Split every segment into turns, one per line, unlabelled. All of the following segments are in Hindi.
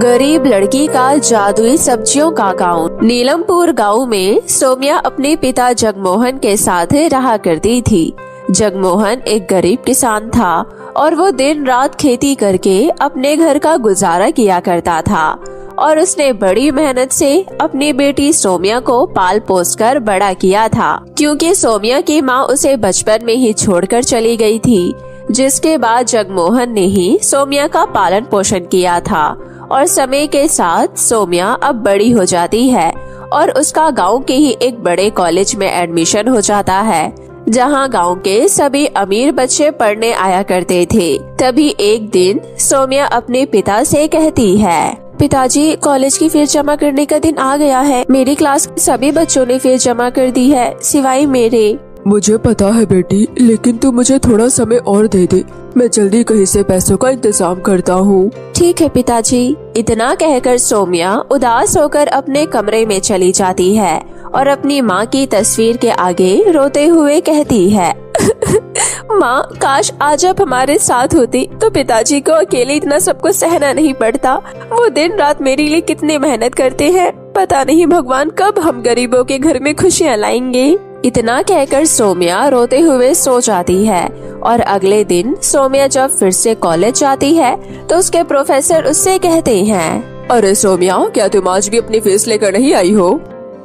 गरीब लड़की का जादुई सब्जियों का गांव। नीलमपुर गांव में सोम्या अपने पिता जगमोहन के साथ रहा करती थी। जगमोहन एक गरीब किसान था और वो दिन रात खेती करके अपने घर का गुजारा किया करता था और उसने बड़ी मेहनत से अपनी बेटी सोम्या को पाल पोस कर बड़ा किया था, क्योंकि सोम्या की माँ उसे बचपन में ही छोड़कर चली गई थी। जिसके बाद जगमोहन ने ही सोम्या का पालन पोषण किया था और समय के साथ सोम्या अब बड़ी हो जाती है और उसका गांव के ही एक बड़े कॉलेज में एडमिशन हो जाता है, जहां गांव के सभी अमीर बच्चे पढ़ने आया करते थे। तभी एक दिन सोम्या अपने पिता से कहती है, पिताजी, कॉलेज की फीस जमा करने का दिन आ गया है। मेरी क्लास के सभी बच्चों ने फीस जमा कर दी है, सिवाय मेरे।
मुझे पता है बेटी, लेकिन तू मुझे थोड़ा समय और दे दे, मैं जल्दी कहीं से पैसों का इंतजाम करता हूँ।
ठीक है पिताजी। इतना कहकर सोम्या उदास होकर अपने कमरे में चली जाती है और अपनी माँ की तस्वीर के आगे रोते हुए कहती है, माँ, काश आज आप हमारे साथ होती तो पिताजी को अकेले इतना सब कुछ सहना नहीं पड़ता। वो दिन रात मेरे लिए कितने मेहनत करते हैं। पता नहीं भगवान कब हम गरीबों के घर में खुशियाँ लाएंगे। इतना कहकर सोम्या रोते हुए सो जाती है और अगले दिन सोम्या जब फिर से कॉलेज जाती है तो उसके प्रोफेसर उससे कहते हैं,
अरे सोम्या, क्या तुम आज भी अपनी फीस लेकर नहीं आई हो?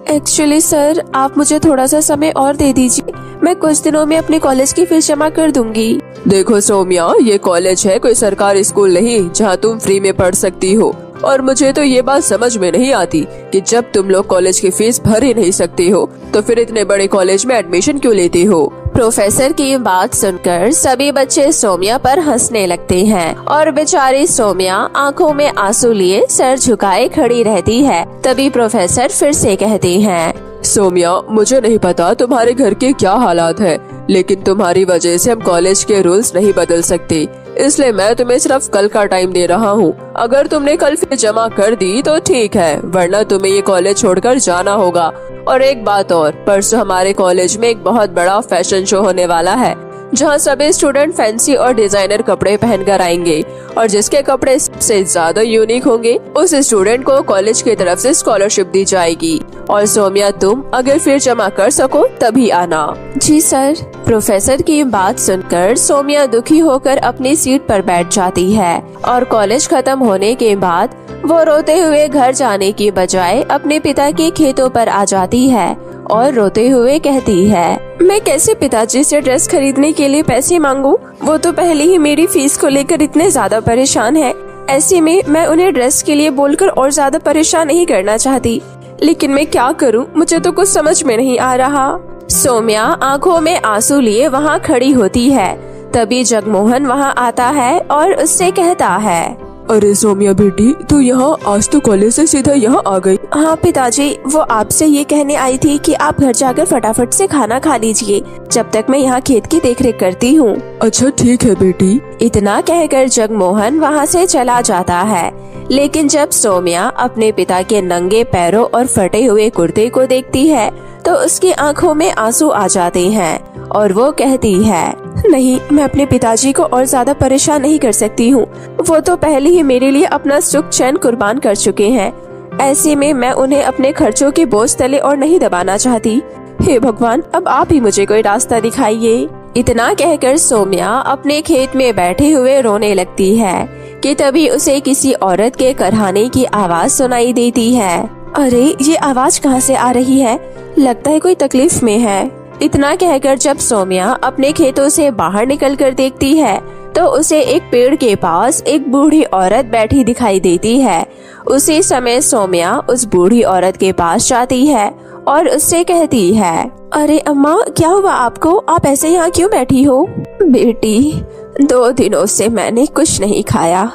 एक्चुअली सर, आप मुझे थोड़ा सा समय और दे दीजिए, मैं कुछ दिनों में अपने कॉलेज की फीस जमा कर दूंगी।
देखो सोम्या, ये कॉलेज है, कोई सरकारी स्कूल नहीं जहाँ तुम फ्री में पढ़ सकती हो। और मुझे तो ये बात समझ में नहीं आती कि जब तुम लोग कॉलेज की फीस भर ही नहीं सकती हो तो फिर इतने बड़े कॉलेज में एडमिशन क्यों लेती हो।
प्रोफेसर की बात सुनकर सभी बच्चे सोम्या पर हंसने लगते हैं और बेचारी सोम्या आंखों में आंसू लिए सर झुकाए खड़ी रहती है। तभी प्रोफेसर फिर से कहते हैं,
सोम्या, मुझे नहीं पता तुम्हारे घर के क्या हालात है, लेकिन तुम्हारी वजह से हम कॉलेज के रूल्स नहीं बदल सकते, इसलिए मैं तुम्हें सिर्फ कल का टाइम दे रहा हूँ। अगर तुमने कल फीस जमा कर दी तो ठीक है, वरना तुम्हें ये कॉलेज छोड़कर जाना होगा। और एक बात और, परसों हमारे कॉलेज में एक बहुत बड़ा फैशन शो होने वाला है, जहाँ सभी स्टूडेंट फैंसी और डिजाइनर कपड़े पहनकर आएंगे और जिसके कपड़े सबसे ज्यादा यूनिक होंगे उस स्टूडेंट को कॉलेज की तरफ से स्कॉलरशिप दी जाएगी। और सोम्या, तुम अगर फिर जमा कर सको तभी आना।
जी सर। प्रोफेसर की बात सुनकर सोम्या दुखी होकर अपनी सीट पर बैठ जाती है और कॉलेज खत्म होने के बाद वो रोते हुए घर जाने की बजाय अपने पिता के खेतों पर आ जाती है और रोते हुए कहती है, मैं कैसे पिताजी से ड्रेस खरीदने के लिए पैसे मांगू? वो तो पहले ही मेरी फीस को लेकर इतने ज्यादा परेशान है। ऐसे में मैं उन्हें ड्रेस के लिए बोलकर और ज्यादा परेशान नहीं करना चाहती, लेकिन मैं क्या करूं? मुझे तो कुछ समझ में नहीं आ रहा। सोम्या आंखों में आंसू लिए वहाँ खड़ी होती है। तभी जगमोहन वहाँ आता है और उससे कहता है,
अरे सोम्या बेटी, तू यहाँ आज तो कॉलेज से सीधा यहाँ आ गई।
हाँ पिताजी, वो आपसे ये कहने आई थी कि आप घर जाकर फटाफट से खाना खा लीजिए, जब तक मैं यहाँ खेत की देखरेख करती हूँ।
अच्छा ठीक है बेटी।
इतना कहकर जगमोहन वहाँ से चला जाता है, लेकिन जब सोम्या अपने पिता के नंगे पैरों और फटे हुए कुर्ते को देखती है तो उसकी आंखों में आंसू आ जाते हैं और वो कहती है, नहीं, मैं अपने पिताजी को और ज्यादा परेशान नहीं कर सकती हूँ। वो तो पहले ही मेरे लिए अपना सुख चैन कुर्बान कर चुके हैं। ऐसे में मैं उन्हें अपने खर्चों के बोझ तले और नहीं दबाना चाहती। हे भगवान, अब आप ही मुझे कोई रास्ता दिखाइए। इतना कहकर सोम्या अपने खेत में बैठे हुए रोने लगती है कि तभी उसे किसी औरत के करहाने की आवाज सुनाई देती है। अरे, ये आवाज कहाँ से आ रही है? लगता है कोई तकलीफ में है। इतना कहकर जब सोम्या अपने खेतों से बाहर निकलकर देखती है तो उसे एक पेड़ के पास एक बूढ़ी औरत बैठी दिखाई देती है। उसी समय सोम्या उस बूढ़ी औरत के पास जाती है और उससे कहती है, अरे अम्मा, क्या हुआ आपको? आप ऐसे यहाँ क्यों बैठी हो? बेटी, 2 दिनों से मैंने कुछ नहीं खाया,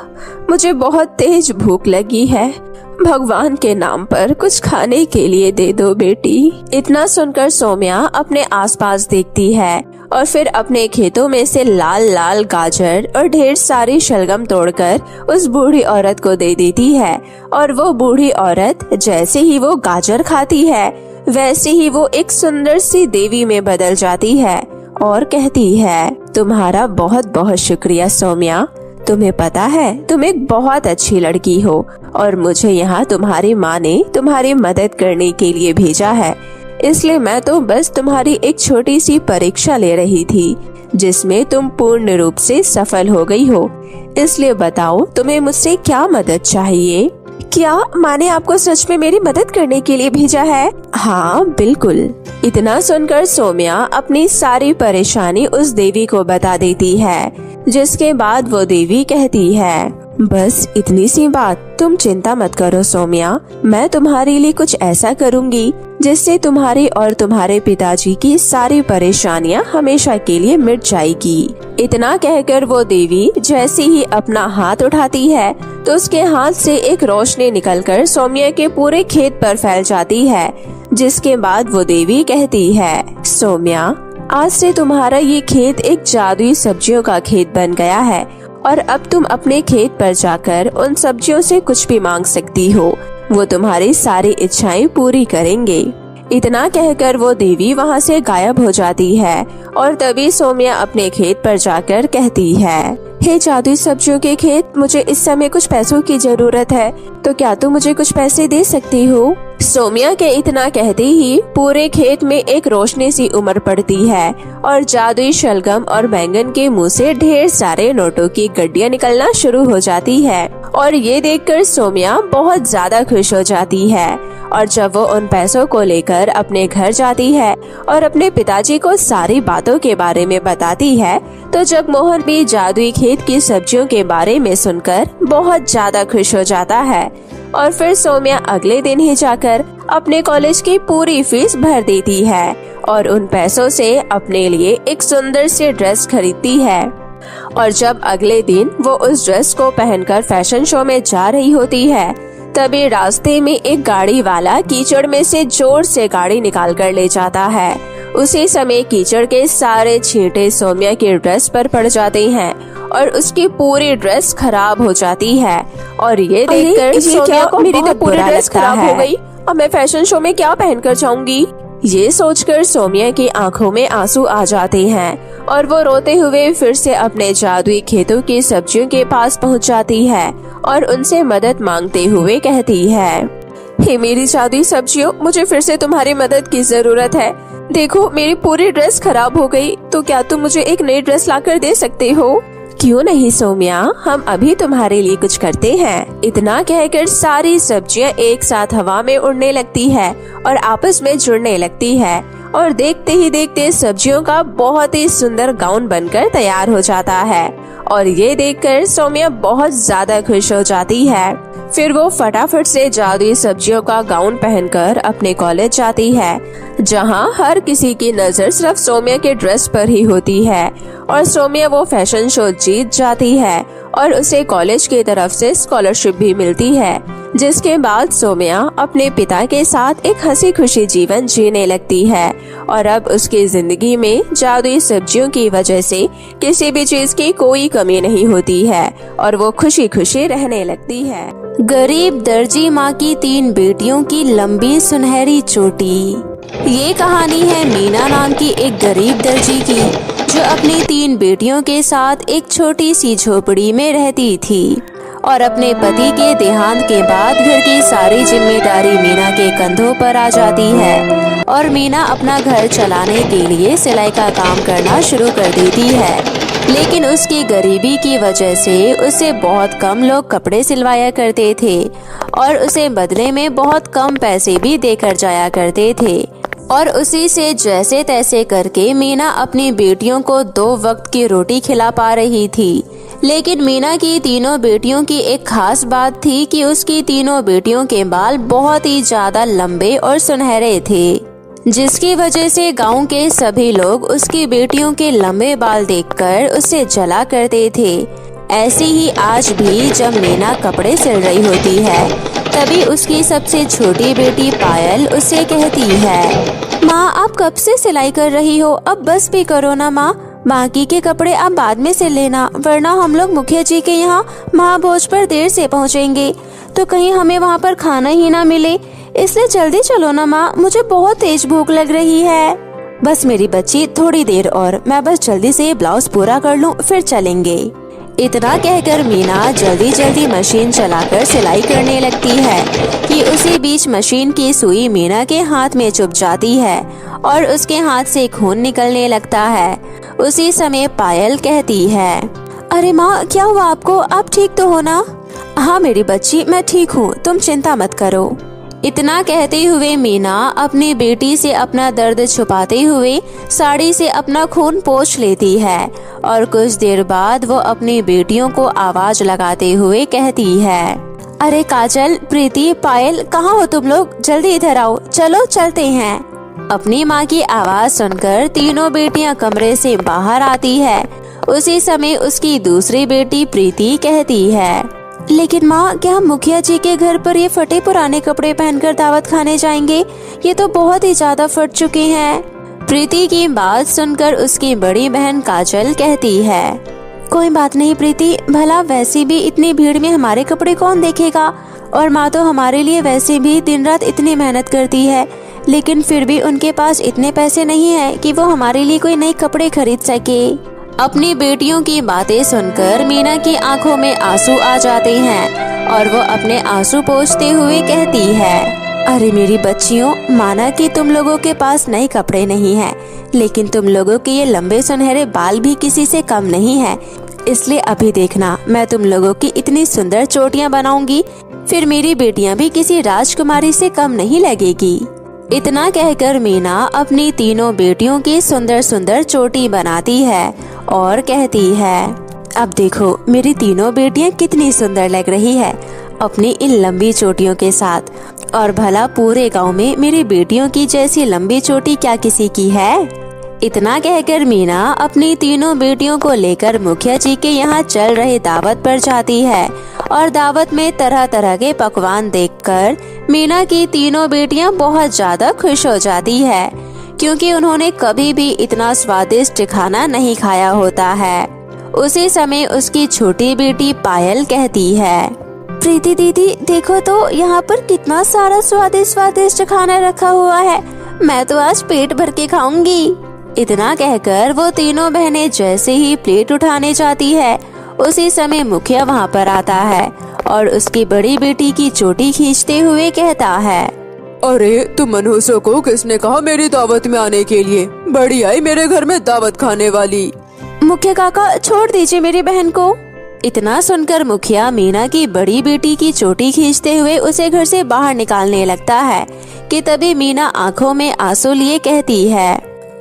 मुझे बहुत तेज भूख लगी है। भगवान के नाम पर कुछ खाने के लिए दे दो बेटी। इतना सुनकर सोम्या अपने आसपास देखती है और फिर अपने खेतों में से लाल लाल गाजर और ढेर सारी शलगम तोड़कर उस बूढ़ी औरत को दे देती है। और वो बूढ़ी औरत जैसे ही वो गाजर खाती है वैसे ही वो एक सुंदर सी देवी में बदल जाती है और कहती है, तुम्हारा बहुत बहुत शुक्रिया सोम्या, तुम्हें पता है तुम एक बहुत अच्छी लड़की हो और मुझे यहाँ तुम्हारी माँ ने तुम्हारी मदद करने के लिए भेजा है, इसलिए मैं तो बस तुम्हारी एक छोटी सी परीक्षा ले रही थी जिसमें तुम पूर्ण रूप से सफल हो गई हो। इसलिए बताओ तुम्हें मुझसे क्या मदद चाहिए? क्या माँ ने आपको सच में मेरी मदद करने के लिए भेजा है? हाँ बिल्कुल। इतना सुनकर सौम्या अपनी सारी परेशानी उस देवी को बता देती है, जिसके बाद वो देवी कहती है, बस इतनी सी बात, तुम चिंता मत करो सौम्या, मैं तुम्हारे लिए कुछ ऐसा करूँगी जिससे तुम्हारी और तुम्हारे पिताजी की सारी परेशानियां हमेशा के लिए मिट जाएगी। इतना कहकर वो देवी जैसे ही अपना हाथ उठाती है तो उसके हाथ से एक रोशनी निकलकर सौम्या के पूरे खेत पर फैल जाती है, जिसके बाद वो देवी कहती है, सौम्या आज से तुम्हारा ये खेत एक जादुई सब्जियों का खेत बन गया है और अब तुम अपने खेत पर जाकर उन सब्जियों से कुछ भी मांग सकती हो, वो तुम्हारी सारी इच्छाएं पूरी करेंगे। इतना कहकर वो देवी वहाँ से गायब हो जाती है और तभी सौम्या अपने खेत पर जाकर कहती है, हे जादुई सब्जियों के खेत, मुझे इस समय कुछ पैसों की जरूरत है, तो क्या तुम मुझे कुछ पैसे दे सकती हो? सौम्या के इतना कहते ही पूरे खेत में एक रोशनी सी उमड़ पड़ती है और जादुई शलगम और बैंगन के मुंह से ढेर सारे नोटों की गड्डियां निकलना शुरू हो जाती है और ये देखकर सौम्या बहुत ज्यादा खुश हो जाती है। और जब वो उन पैसों को लेकर अपने घर जाती है और अपने पिताजी को सारी बातों के बारे में बताती है, तो जगमोहन भी जादुई खेत की सब्जियों के बारे में सुनकर बहुत ज्यादा खुश हो जाता है और फिर सौम्या अगले दिन ही जाकर अपने कॉलेज की पूरी फीस भर देती है और उन पैसों से अपने लिए एक सुंदर सी ड्रेस खरीदती है। और जब अगले दिन वो उस ड्रेस को पहनकर फैशन शो में जा रही होती है, तभी रास्ते में एक गाड़ी वाला कीचड़ में से जोर से गाड़ी निकाल कर ले जाता है। उसी समय कीचड़ के सारे छींटे सौम्या के ड्रेस पर पड़ जाते हैं और उसकी पूरी ड्रेस खराब हो जाती है और ये देखकर सौम्या को मेरी तो पूरी ड्रेस खराब हो गई, अब मैं फैशन शो में क्या पहनकर जाऊंगी? ये सोचकर सौम्या की आंखों में आंसू आ जाते हैं और वो रोते हुए फिर से अपने जादुई खेतों की सब्जियों के पास पहुंच जाती है और उनसे मदद मांगते हुए कहती है, हे मेरी जादुई सब्जियों, मुझे फिर से तुम्हारी मदद की जरूरत है। देखो मेरी पूरी ड्रेस खराब हो गई, तो क्या तुम मुझे एक नई ड्रेस लाकर दे सकते हो? क्यों नहीं सौम्या, हम अभी तुम्हारे लिए कुछ करते हैं। इतना कहकर सारी सब्जियां एक साथ हवा में उड़ने लगती है और आपस में जुड़ने लगती है और देखते ही देखते सब्जियों का बहुत ही सुंदर गाउन बनकर तैयार हो जाता है और ये देखकर सौम्या बहुत ज्यादा खुश हो जाती है। फिर वो फटाफट से जादुई सब्जियों का गाउन पहनकर अपने कॉलेज जाती है, जहाँ हर किसी की नजर सिर्फ सौम्या के ड्रेस पर ही होती है और सौम्या वो फैशन शो जीत जाती है और उसे कॉलेज की तरफ से स्कॉलरशिप भी मिलती है, जिसके बाद सौम्या अपने पिता के साथ एक हंसी खुशी जीवन जीने लगती है और अब उसकी जिंदगी में जादुई सब्जियों की वजह से किसी भी चीज की कोई कमी नहीं होती है और वो खुशी खुशी रहने लगती है।
गरीब दर्जी माँ की 3 बेटियों की लंबी सुनहरी चोटी। ये कहानी है मीना नाम की एक गरीब दर्जी की, जो अपनी 3 बेटियों के साथ एक छोटी सी झोपड़ी में रहती थी और अपने पति के देहांत के बाद घर की सारी जिम्मेदारी मीना के कंधों पर आ जाती है और मीना अपना घर चलाने के लिए सिलाई का काम करना शुरू कर देती है। लेकिन उसकी गरीबी की वजह से उसे बहुत कम लोग कपड़े सिलवाया करते थे और उसे बदले में बहुत कम पैसे भी देकर जाया करते थे और उसी से जैसे तैसे करके मीना अपनी बेटियों को 2 वक्त की रोटी खिला पा रही थी। लेकिन मीना की तीनों बेटियों की एक खास बात थी कि उसकी तीनों बेटियों के बाल बहुत ही ज्यादा लंबे और सुनहरे थे, जिसकी वजह से गांव के सभी लोग उसकी बेटियों के लंबे बाल देखकर उसे जला करते थे। ऐसी ही आज भी जब मीना कपड़े सिल रही होती है, तभी उसकी सबसे छोटी बेटी पायल उसे कहती है, माँ आप कब से सिलाई कर रही हो, अब बस भी करो ना माँ, बाकी के कपड़े आप बाद में सिल लेना, वरना हम लोग मुखिया जी के यहाँ महाभोज पर देर से पहुँचेंगे तो कहीं हमें वहाँ पर खाना ही ना मिले, इसलिए जल्दी चलो ना माँ, मुझे बहुत तेज भूख लग रही है। बस मेरी बच्ची, थोड़ी देर और, मैं बस जल्दी से ये ब्लाउज पूरा कर लूँ फिर चलेंगे। इतना कहकर मीना जल्दी जल्दी मशीन चलाकर सिलाई करने लगती है कि उसी बीच मशीन की सुई मीना के हाथ में चुभ जाती है और उसके हाथ से खून निकलने लगता है। उसी समय पायल कहती है, अरे माँ, क्या हुआ आपको? आप ठीक तो हो ना? हाँ मेरी बच्ची, मैं ठीक हूँ, तुम चिंता मत करो। इतना कहते हुए मीना अपनी बेटी से अपना दर्द छुपाते हुए साड़ी से अपना खून पोंछ लेती है और कुछ देर बाद वो अपनी बेटियों को आवाज लगाते हुए कहती है, अरे काजल, प्रीति, पायल, कहाँ हो तुम लोग? जल्दी इधर आओ, चलो चलते हैं। अपनी माँ की आवाज सुनकर तीनों बेटियां कमरे से बाहर आती है। उसी समय उसकी दूसरी बेटी प्रीति कहती है, लेकिन माँ, क्या हम मुखिया जी के घर पर ये फटे पुराने कपड़े पहनकर दावत खाने जाएंगे? ये तो बहुत ही ज्यादा फट चुके हैं। प्रीति की बात सुनकर उसकी बड़ी बहन काजल कहती है, कोई बात नहीं प्रीति, भला वैसे भी इतनी भीड़ में हमारे कपड़े कौन देखेगा? और माँ तो हमारे लिए वैसे भी दिन रात इतनी मेहनत करती है, लेकिन फिर भी उनके पास इतने पैसे नहीं है कि वो हमारे लिए कोई नए कपड़े खरीद सके। अपनी बेटियों की बातें सुनकर मीना की आंखों में आंसू आ जाते हैं और वो अपने आंसू पोंछते हुए कहती है, अरे मेरी बच्चियों, माना कि तुम लोगों के पास नए कपड़े नहीं हैं, लेकिन तुम लोगों के ये लंबे सुनहरे बाल भी किसी से कम नहीं है। इसलिए अभी देखना, मैं तुम लोगों की इतनी सुंदर चोटियां बनाऊंगी, फिर मेरी बेटियां भी किसी राजकुमारी से कम नहीं लगेगी। इतना कहकर मीना अपनी तीनों बेटियों की सुंदर सुंदर चोटी बनाती है और कहती है, अब देखो मेरी तीनों बेटियां कितनी सुंदर लग रही है अपनी इन लंबी चोटियों के साथ। और भला पूरे गांव में मेरी बेटियों की जैसी लंबी चोटी क्या किसी की है? इतना कहकर मीना अपनी तीनों बेटियों को लेकर मुखिया जी के यहाँ चल रहे दावत पर जाती है और दावत में तरह तरह के पकवान देखकर मीना की तीनों बेटियां बहुत ज्यादा खुश हो जाती है, क्योंकि उन्होंने कभी भी इतना स्वादिष्ट खाना नहीं खाया होता है। उसी समय उसकी छोटी बेटी पायल कहती है, प्रीति दीदी, देखो तो यहाँ पर कितना सारा स्वादिष्ट स्वादिष्ट खाना रखा हुआ है, मैं तो आज पेट भर के खाऊंगी। इतना कहकर वो तीनों बहनें जैसे ही प्लेट उठाने जाती है, उसी समय मुखिया वहाँ पर आता है और उसकी बड़ी बेटी की चोटी खींचते हुए कहता है,
अरे तुम मनहूसों को किसने कहा मेरी दावत में आने के लिए? बड़ी आई मेरे घर में दावत खाने वाली।
मुखिया काका, छोड़ दीजिए मेरी बहन को। इतना सुनकर मुखिया मीना की बड़ी बेटी की चोटी खींचते हुए उसे घर से बाहर निकालने लगता है कि तभी मीना आंखों में आंसू लिए कहती है,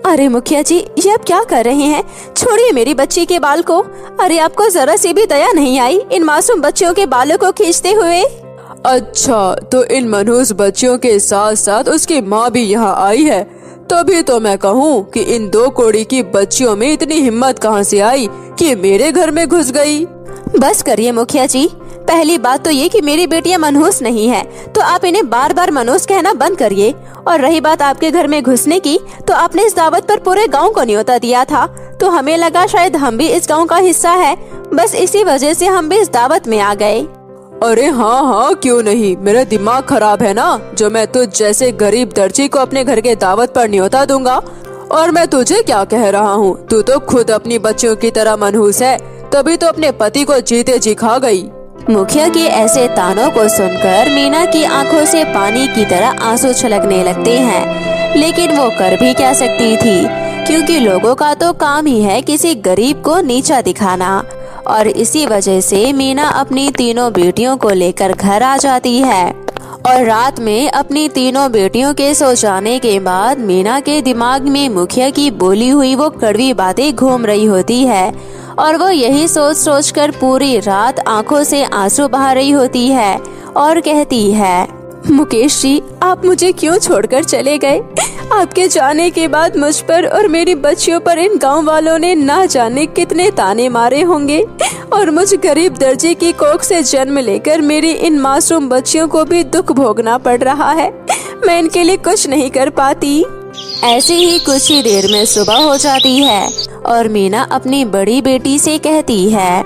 अरे मुखिया जी, ये आप क्या कर रहे हैं? छोड़िए मेरी बच्ची के बाल को। अरे आपको जरा सी भी दया नहीं आई इन मासूम बच्चियों के बालों को खींचते हुए?
अच्छा, तो इन मनहूस बच्चियों के साथ साथ उसकी माँ भी यहाँ आई है, तभी तो मैं कहूँ कि इन दो कोड़ी की बच्चियों में इतनी हिम्मत कहाँ से आई कि मेरे घर में घुस गई।
बस करिए मुखिया जी, पहली बात तो ये कि मेरी बेटियां मनहूस नहीं है, तो आप इन्हें बार बार मनहूस कहना बंद करिए। और रही बात आपके घर में घुसने की, तो आपने इस दावत पर पूरे गांव को न्योता दिया था, तो हमें लगा शायद हम भी इस गांव का हिस्सा है, बस इसी वजह से हम भी इस दावत में आ गए।
अरे हाँ हाँ, क्यों नहीं, मेरा दिमाग खराब है ना, जो मैं तुझ जैसे गरीब दर्जी को अपने घर के दावत पर न्योता दूंगा। और मैं तुझे क्या कह रहा हूँ, तू तो खुद अपनी बच्चियों की तरह मनहूस है, तभी तो अपने पति को जीते जी खा गई।
मुखिया के ऐसे तानों को सुनकर मीना की आंखों से पानी की तरह आंसू छलकने लगते हैं, लेकिन वो कर भी क्या सकती थी, क्योंकि लोगों का तो काम ही है किसी गरीब को नीचा दिखाना। और इसी वजह से मीना अपनी तीनों बेटियों को लेकर घर आ जाती है। और रात में अपनी तीनों बेटियों के सो जाने के बाद मीना के दिमाग में मुखिया की बोली हुई वो कड़वी बातें घूम रही होती है, और वो यही सोच सोच कर पूरी रात आंखों से आंसू बहा रही होती है और कहती है,
मुकेश जी, आप मुझे क्यों छोड़कर चले गए? आपके जाने के बाद मुझ पर और मेरी बच्चियों पर इन गांव वालों ने ना जाने कितने ताने मारे होंगे, और मुझ गरीब दर्जे की कोख से जन्म लेकर मेरी इन मासूम बच्चियों को भी दुख भोगना पड़ रहा है। मैं इनके लिए कुछ नहीं कर पाती।
ऐसे ही कुछ ही देर में सुबह हो जाती है और मीना अपनी बड़ी बेटी से कहती है,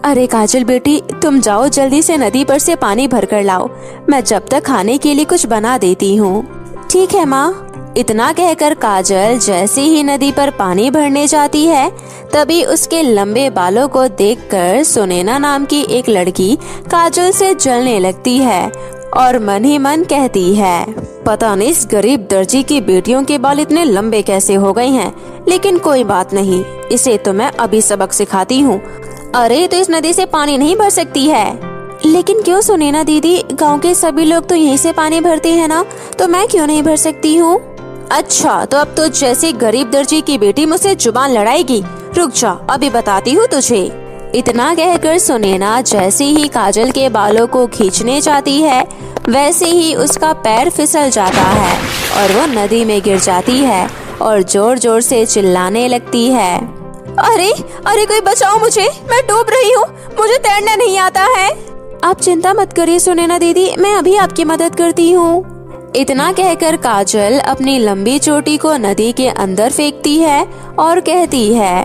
अरे काजल बेटी, तुम जाओ जल्दी से नदी पर से पानी भर कर लाओ, मैं जब तक खाने के लिए कुछ बना देती हूँ।
ठीक है माँ। इतना कहकर काजल जैसे ही नदी पर पानी भरने जाती है, तभी उसके लंबे बालों को देखकर सुनैना नाम की एक लड़की काजल से जलने लगती है और मन ही मन कहती है, पता नहीं इस गरीब दर्जी की बेटियों के बाल इतने लंबे कैसे हो गए हैं, लेकिन कोई बात नहीं, इसे तो मैं अभी सबक सिखाती हूँ। अरे तो इस नदी से पानी नहीं भर सकती है। लेकिन क्यों सुनैना दीदी, गांव के सभी लोग तो यहीं से पानी भरते हैं ना, तो मैं क्यों नहीं भर सकती हूँ? अच्छा, तो अब तो जैसे गरीब दर्जी की बेटी मुझसे जुबान लड़ाएगी, रुक जा अभी बताती हूँ तुझे। इतना कहकर सुनैना जैसे ही काजल के बालों को खींचने जाती है, वैसे ही उसका पैर फिसल जाता है और वो नदी में गिर जाती है और जोर जोर से चिल्लाने लगती है, अरे अरे कोई बचाओ मुझे, मैं डूब रही हूँ, मुझे तैरना नहीं आता है। आप चिंता मत करिए सुनैना दीदी, मैं अभी आपकी मदद करती हूँ। इतना कहकर काजल अपनी लंबी चोटी को नदी के अंदर फेंकती है और कहती है,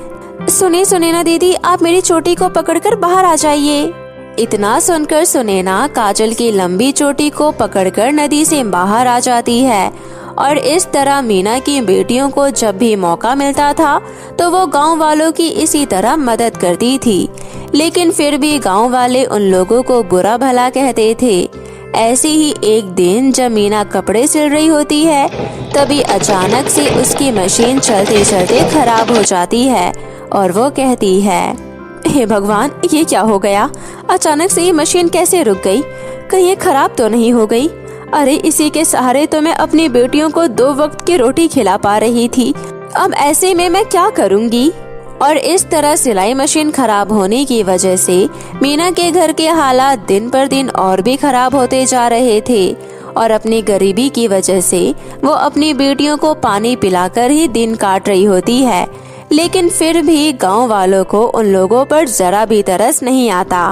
सुनिए सुनैना दीदी, आप मेरी चोटी को पकड़कर बाहर आ जाइए। इतना सुनकर सुनैना काजल की लंबी चोटी को पकड़कर नदी से बाहर आ जाती है और इस तरह मीना की बेटियों को जब भी मौका मिलता था तो वो गांव वालों की इसी तरह मदद करती थी, लेकिन फिर भी गांव वाले उन लोगों को बुरा भला कहते थे। ऐसे ही एक दिन जब मीना कपड़े सिल रही होती है, तभी अचानक से उसकी मशीन चलते चलते खराब हो जाती है और वो कहती है, हे भगवान, ये क्या हो गया, अचानक से ये मशीन कैसे रुक गई, कहीं ये खराब तो नहीं हो गई। अरे इसी के सहारे तो मैं अपनी बेटियों को 2 वक्त की रोटी खिला पा रही थी, अब ऐसे में मैं क्या करूँगी। और इस तरह सिलाई मशीन खराब होने की वजह से मीना के घर के हालात दिन पर दिन और भी खराब होते जा रहे थे और अपनी गरीबी की वजह से वो अपनी बेटियों को पानी पिलाकर ही दिन काट रही होती है, लेकिन फिर भी गांव वालों को उन लोगों पर जरा भी तरस नहीं आता।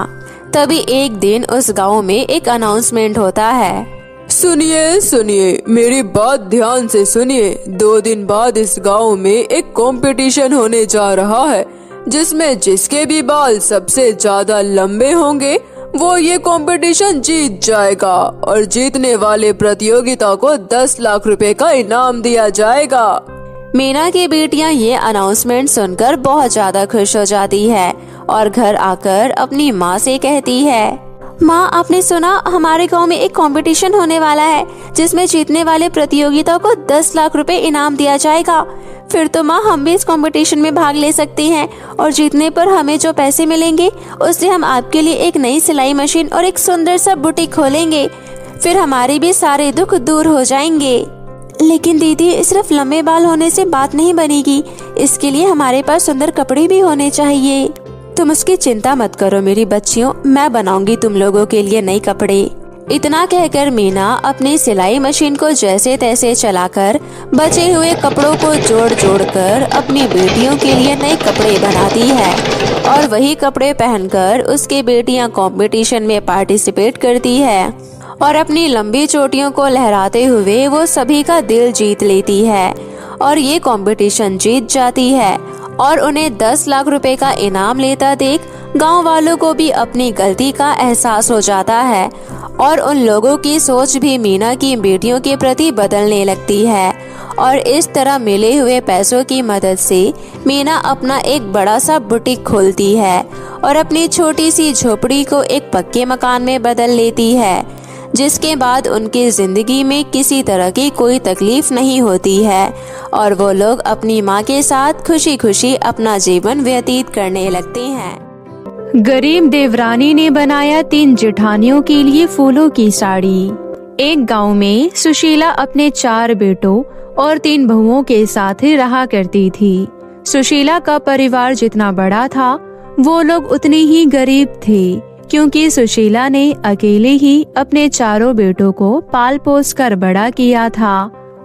तभी एक दिन उस गांव में एक अनाउंसमेंट होता है,
सुनिए सुनिए, मेरी बात ध्यान से सुनिए। 2 दिन बाद इस गांव में एक कंपटीशन होने जा रहा है, जिसमें जिसके भी बाल सबसे ज्यादा लंबे होंगे वो ये कंपटीशन जीत जाएगा और जीतने वाले प्रतियोगिता को 10 लाख रुपए का इनाम दिया जाएगा।
मीना की बेटियां ये अनाउंसमेंट सुनकर बहुत ज्यादा खुश हो जाती है और घर आकर अपनी माँ से कहती है, माँ आपने सुना, हमारे गांव में एक कंपटीशन होने वाला है जिसमें जीतने वाले प्रतियोगिता को 10 लाख रुपए इनाम दिया जाएगा। फिर तो माँ हम भी इस कंपटीशन में भाग ले सकते हैं और जीतने पर हमें जो पैसे मिलेंगे उससे हम आपके लिए एक नई सिलाई मशीन और एक सुंदर सा बुटीक खोलेंगे, फिर हमारे भी सारे दुख दूर हो जाएंगे। लेकिन दीदी, सिर्फ लंबे बाल होने से बात नहीं बनेगी, इसके लिए हमारे पास सुंदर कपड़े भी होने चाहिए। तुम उसकी चिंता मत करो मेरी बच्चियों, मैं बनाऊंगी तुम लोगों के लिए नए कपड़े। इतना कहकर मीना अपनी सिलाई मशीन को जैसे तैसे चलाकर बचे हुए कपड़ों को जोड़ जोड़ कर अपनी बेटियों के लिए नए कपड़े बनाती है और वही कपड़े पहनकर उसकी बेटियां कंपटीशन में पार्टिसिपेट करती है और अपनी लंबी चोटियों को लहराते हुए वो सभी का दिल जीत लेती है और ये कंपटीशन जीत जाती है और उन्हें 10 लाख रुपए का इनाम लेता देख गांव वालों को भी अपनी गलती का एहसास हो जाता है और उन लोगों की सोच भी मीना की बेटियों के प्रति बदलने लगती है और इस तरह मिले हुए पैसों की मदद से मीना अपना एक बड़ा सा बुटीक खोलती है और अपनी छोटी सी झोपड़ी को एक पक्के मकान में बदल लेती है, जिसके बाद उनकी जिंदगी में किसी तरह की कोई तकलीफ नहीं होती है और वो लोग अपनी माँ के साथ खुशी खुशी अपना जीवन व्यतीत करने लगते हैं।
गरीब देवरानी ने बनाया 3 जेठानियों के लिए फूलों की साड़ी। एक गांव में सुशीला अपने 4 बेटों और 3 बहुओं के साथ रहा करती थी। सुशीला का परिवार जितना बड़ा था वो लोग उतने ही गरीब थे, क्योंकि सुशीला ने अकेले ही अपने 4 बेटों को पाल पोस कर बड़ा किया था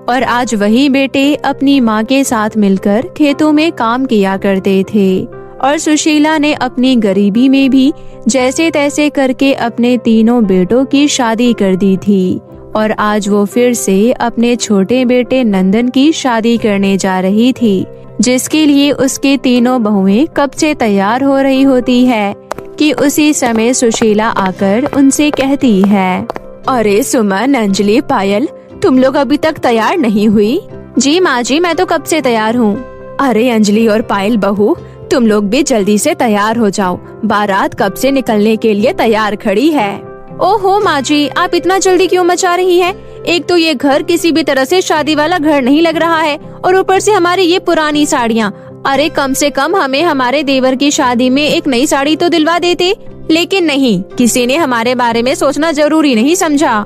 और आज वही बेटे अपनी माँ के साथ मिलकर खेतों में काम किया करते थे और सुशीला ने अपनी गरीबी में भी जैसे तैसे करके अपने 3 बेटों की शादी कर दी थी और आज वो फिर से अपने छोटे बेटे नंदन की शादी करने जा रही थी, जिसके लिए उसकी 3 बहुएं कब से तैयार हो रही होती है कि उसी समय सुशीला आकर उनसे कहती है,
अरे सुमन, अंजलि, पायल, तुम लोग अभी तक तैयार नहीं हुई?
जी माँ जी, मैं तो कब से तैयार हूँ। अरे अंजलि और पायल बहू, तुम लोग भी जल्दी से तैयार हो जाओ, बारात कब से निकलने के लिए तैयार खड़ी है। ओहो माँ जी, आप इतना जल्दी क्यों मचा रही हैं? एक तो ये घर किसी भी तरह से शादी वाला घर नहीं लग रहा है और ऊपर से हमारी ये पुरानी साड़ियाँ। अरे कम से कम हमें हमारे देवर की शादी में एक नई साड़ी तो दिलवा देते, लेकिन नहीं, किसी ने हमारे बारे में सोचना जरूरी नहीं समझा।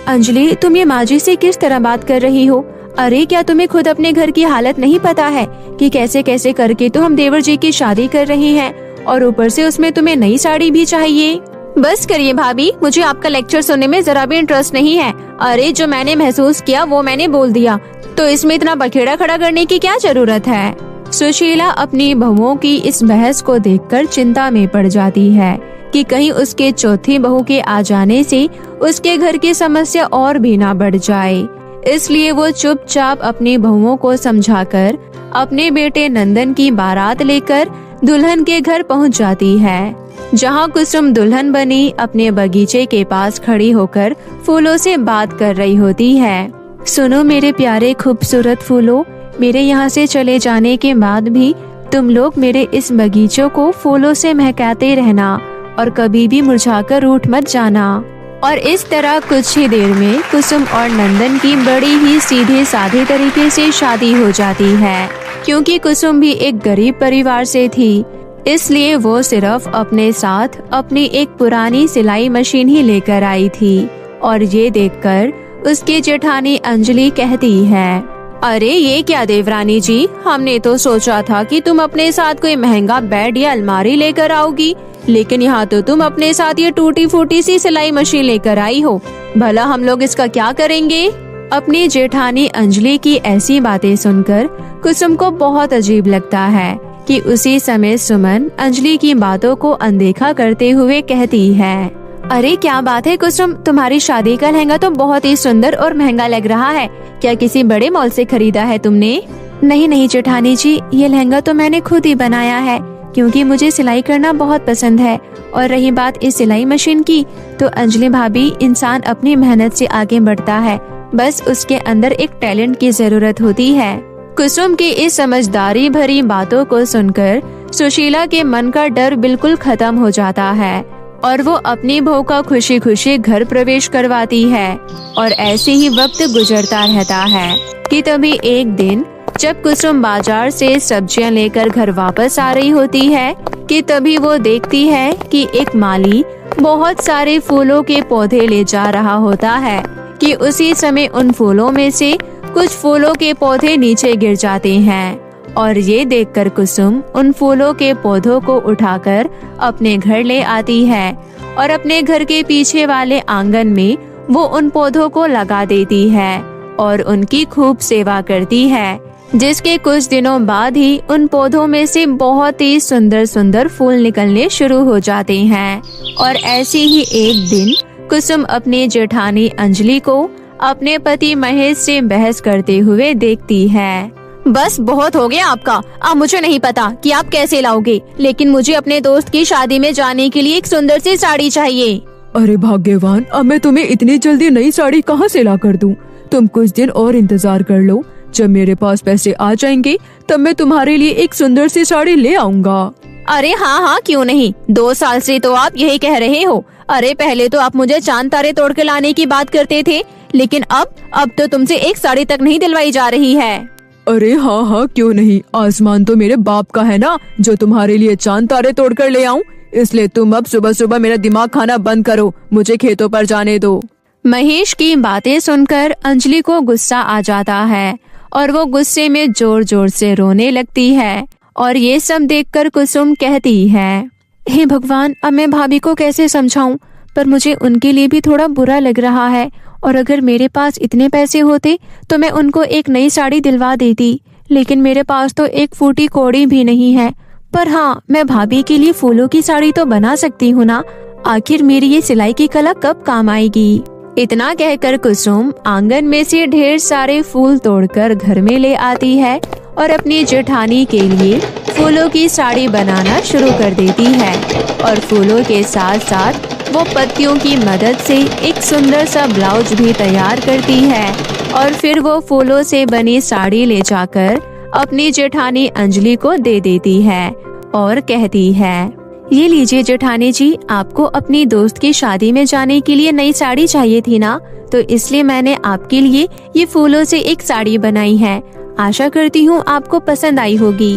अंजलि, तुम ये माँ जी से किस तरह बात कर रही हो? अरे क्या तुम्हें खुद अपने घर की हालत नहीं पता है कि कैसे कैसे करके तो हम देवर जी की शादी कर रहे हैं और ऊपर से उसमें तुम्हें नई साड़ी भी चाहिए। बस करिए भाभी, मुझे आपका लेक्चर सुनने में जरा भी इंटरेस्ट नहीं है। अरे जो मैंने महसूस किया वो मैंने बोल दिया, तो इसमें इतना बखेड़ा खड़ा करने की क्या जरूरत है। सुशीला अपनी बहुओं की इस बहस को देखकर चिंता में पड़ जाती है कि कहीं उसके चौथी बहू के आ जाने से उसके घर की समस्या और भी ना बढ़ जाए। इसलिए वो चुपचाप अपनी बहुओं को समझाकर अपने बेटे नंदन की बारात लेकर दुल्हन के घर पहुंच जाती है, जहां कुसुम दुल्हन बनी अपने बगीचे के पास खड़ी होकर फूलों से बात कर रही होती है। सुनो मेरे प्यारे खूबसूरत फूलों, मेरे यहाँ से चले जाने के बाद भी तुम लोग मेरे इस बगीचों को फूलों से महकाते रहना और कभी भी मुरझाकर रूठ मत जाना। और इस तरह कुछ ही देर में कुसुम और नंदन की बड़ी ही सीधे साधे तरीके से शादी हो जाती है। क्योंकि कुसुम भी एक गरीब परिवार से थी, इसलिए वो सिर्फ अपने साथ अपनी एक पुरानी सिलाई मशीन ही लेकर आई थी। और ये देखकर उसकी जेठानी अंजलि कहती है, अरे ये क्या देवरानी जी, हमने तो सोचा था कि तुम अपने साथ कोई महंगा बेड या अलमारी लेकर आओगी, लेकिन यहाँ तो तुम अपने साथ ये टूटी फूटी सी सिलाई मशीन लेकर आई हो। भला हम लोग इसका क्या करेंगे? अपनी जेठानी अंजलि की ऐसी बातें सुनकर कुसुम को बहुत अजीब लगता है कि उसी समय सुमन अंजलि की बातों को अनदेखा करते हुए कहती है, अरे क्या बात है कुसुम, तुम्हारी शादी का लहंगा तो बहुत ही सुंदर और महंगा लग रहा है। क्या किसी बड़े मॉल से खरीदा है तुमने? नहीं नहीं जेठानी जी, ये लहंगा तो मैंने खुद ही बनाया है, क्योंकि मुझे सिलाई करना बहुत पसंद है। और रही बात इस सिलाई मशीन की, तो अंजलि भाभी, इंसान अपनी मेहनत से आगे बढ़ता है, बस उसके अंदर एक टैलेंट की जरूरत होती है। कुसुम की इस समझदारी भरी बातों को सुनकर सुशीला के मन का डर बिल्कुल खत्म हो जाता है और वो अपनी बहू का खुशी खुशी घर प्रवेश करवाती है। और ऐसे ही वक्त गुजरता रहता है कि तभी एक दिन जब कुसुम बाजार से सब्जियां लेकर घर वापस आ रही होती है कि तभी वो देखती है कि एक माली बहुत सारे फूलों के पौधे ले जा रहा होता है कि उसी समय उन फूलों में से कुछ फूलों के पौधे नीचे गिर जाते हैं। और ये देखकर कुसुम उन फूलों के पौधों को उठाकर अपने घर ले आती है और अपने घर के पीछे वाले आंगन में वो उन पौधों को लगा देती है और उनकी खूब सेवा करती है। जिसके कुछ दिनों बाद ही उन पौधों में से बहुत ही सुंदर सुंदर फूल निकलने शुरू हो जाते हैं। और ऐसे ही एक दिन कुसुम अपनी जेठानी अंजलि को अपने पति महेश से बहस करते हुए देखती है। बस बहुत हो गया आपका, अब मुझे नहीं पता कि आप कैसे लाओगे, लेकिन मुझे अपने दोस्त की शादी में जाने के लिए एक सुंदर सी साड़ी चाहिए।
अरे भाग्यवान, अब मैं तुम्हें इतनी जल्दी नई साड़ी कहाँ से ला कर दूं? तुम कुछ दिन और इंतजार कर लो, जब मेरे पास पैसे आ जाएंगे तब मैं तुम्हारे लिए एक सुंदर सी साड़ी ले आऊंगा।
अरे हाँ हाँ क्यों नहीं, 2 साल से तो आप यही कह रहे हो। अरे पहले तो आप मुझे चांद तारे तोड़ के लाने की बात करते थे, लेकिन अब तो तुमसे एक साड़ी तक नहीं दिलवाई जा रही है।
अरे हाँ हाँ क्यों नहीं, आसमान तो मेरे बाप का है ना, जो तुम्हारे लिए चांद तारे तोड़ कर ले आऊं। इसलिए तुम अब सुबह सुबह मेरा दिमाग खाना बंद करो, मुझे खेतों पर जाने दो।
महेश की बातें सुनकर अंजलि को गुस्सा आ जाता है और वो गुस्से में जोर जोर से रोने लगती है। और ये सब देखकर कुसुम कहती है, हे भगवान, अब मैं भाभी को कैसे समझाऊं, पर मुझे उनके लिए भी थोड़ा बुरा लग रहा है। और अगर मेरे पास इतने पैसे होते तो मैं उनको एक नई साड़ी दिलवा देती, लेकिन मेरे पास तो एक फूटी कौड़ी भी नहीं है। पर हाँ, मैं भाभी के लिए फूलों की साड़ी तो बना सकती हूँ ना। आखिर मेरी ये सिलाई की कला कब काम आएगी। इतना कहकर कुसुम आंगन में से ढेर सारे फूल तोड़कर घर में ले आती है और अपनी जेठानी के लिए फूलों की साड़ी बनाना शुरू कर देती है। और फूलों के साथ साथ वो पत्तियों की मदद से एक सुंदर सा ब्लाउज भी तैयार करती है। और फिर वो फूलों से बनी साड़ी ले जाकर अपनी जेठानी अंजलि को दे देती है और कहती है, ये लीजिए जेठानी जी, आपको अपनी दोस्त की शादी में जाने के लिए नई साड़ी चाहिए थी ना, तो इसलिए मैंने आपके लिए ये फूलों से एक साड़ी बनाई है। आशा करती हूँ आपको पसंद आई होगी।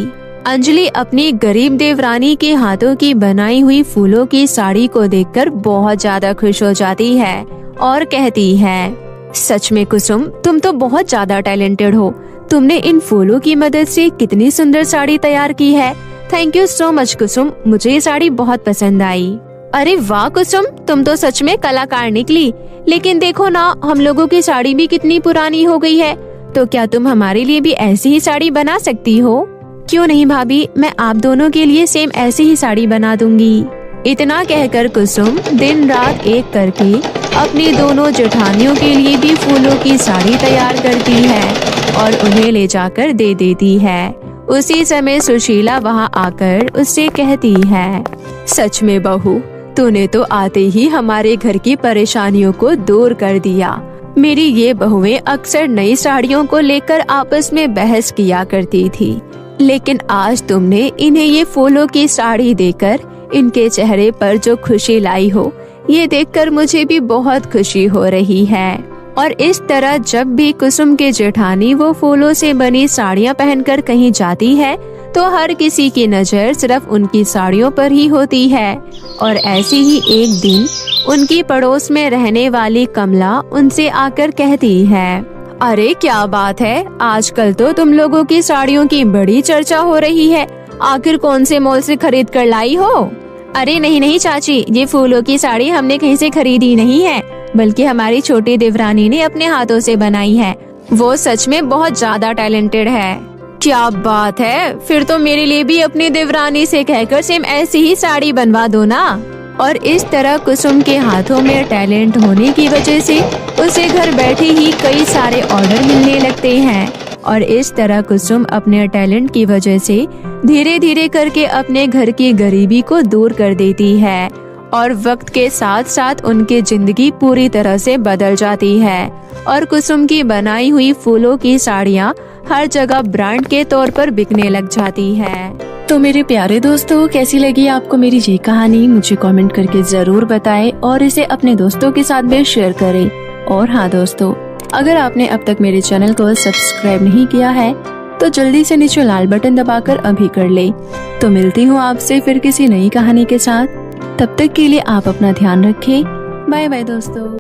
अंजलि अपनी गरीब देवरानी के हाथों की बनाई हुई फूलों की साड़ी को देखकर बहुत ज्यादा खुश हो जाती है और कहती है, सच में कुसुम, तुम तो बहुत ज्यादा टैलेंटेड हो। तुमने इन फूलों की मदद से कितनी सुंदर साड़ी तैयार की है। थैंक यू सो मच कुसुम, मुझे ये साड़ी बहुत पसंद आई। अरे वाह कुसुम, तुम तो सच में कलाकार निकली। लेकिन देखो ना, हम लोगों की साड़ी भी कितनी पुरानी हो गई है, तो क्या तुम हमारे लिए भी ऐसी ही साड़ी बना सकती हो? क्यों नहीं भाभी, मैं आप दोनों के लिए सेम ऐसी ही साड़ी बना दूंगी। इतना कहकर कुसुम दिन रात एक करके अपनी दोनों जेठानियों के लिए भी फूलों की साड़ी तैयार करती है और उन्हें ले जाकर दे देती है। उसी समय सुशीला वहां आकर उससे कहती है, सच में बहू, तूने तो आते ही हमारे घर की परेशानियों को दूर कर दिया। मेरी ये बहुएं अक्सर नई साड़ियों को लेकर आपस में बहस किया करती थी, लेकिन आज तुमने इन्हें ये फूलों की साड़ी देकर इनके चेहरे पर जो खुशी लाई हो, ये देखकर मुझे भी बहुत खुशी हो रही है। और इस तरह जब भी कुसुम के जेठानी वो फूलों से बनी साड़ियाँ पहनकर कहीं जाती है, तो हर किसी की नजर सिर्फ उनकी साड़ियों पर ही होती है। और ऐसे ही एक दिन उनकी पड़ोस में रहने वाली कमला उनसे आकर कहती है, अरे क्या बात है, आजकल तो तुम लोगों की साड़ियों की बड़ी चर्चा हो रही है। आखिर कौन से मॉल से खरीद कर लाई हो? अरे नहीं नहीं चाची, ये फूलों की साड़ी हमने कहीं से खरीदी नहीं है, बल्कि हमारी छोटी देवरानी ने अपने हाथों से बनाई है। वो सच में बहुत ज्यादा टैलेंटेड है। क्या बात है, फिर तो मेरे लिए भी अपनी देवरानी से कहकर सेम ऐसी ही साड़ी बनवा दो ना। और इस तरह कुसुम के हाथों में टैलेंट होने की वजह से उसे घर बैठे ही कई सारे ऑर्डर मिलने लगते हैं। और इस तरह कुसुम अपने टैलेंट की वजह से धीरे धीरे करके अपने घर की गरीबी को दूर कर देती है और वक्त के साथ साथ उनकी जिंदगी पूरी तरह से बदल जाती है। और कुसुम की बनाई हुई फूलों की साड़ियाँ हर जगह ब्रांड के तौर पर बिकने लग जाती है।
तो मेरे प्यारे दोस्तों, कैसी लगी आपको मेरी ये कहानी? मुझे कमेंट करके जरूर बताएं और इसे अपने दोस्तों के साथ भी शेयर करें। और हाँ दोस्तों, अगर आपने अब तक मेरे चैनल को सब्सक्राइब नहीं किया है तो जल्दी से नीचे लाल बटन दबाकर अभी कर ले। तो मिलती हूँ आपसे फिर किसी नई कहानी के साथ। तब तक के लिए आप अपना ध्यान रखें। बाय बाय दोस्तों।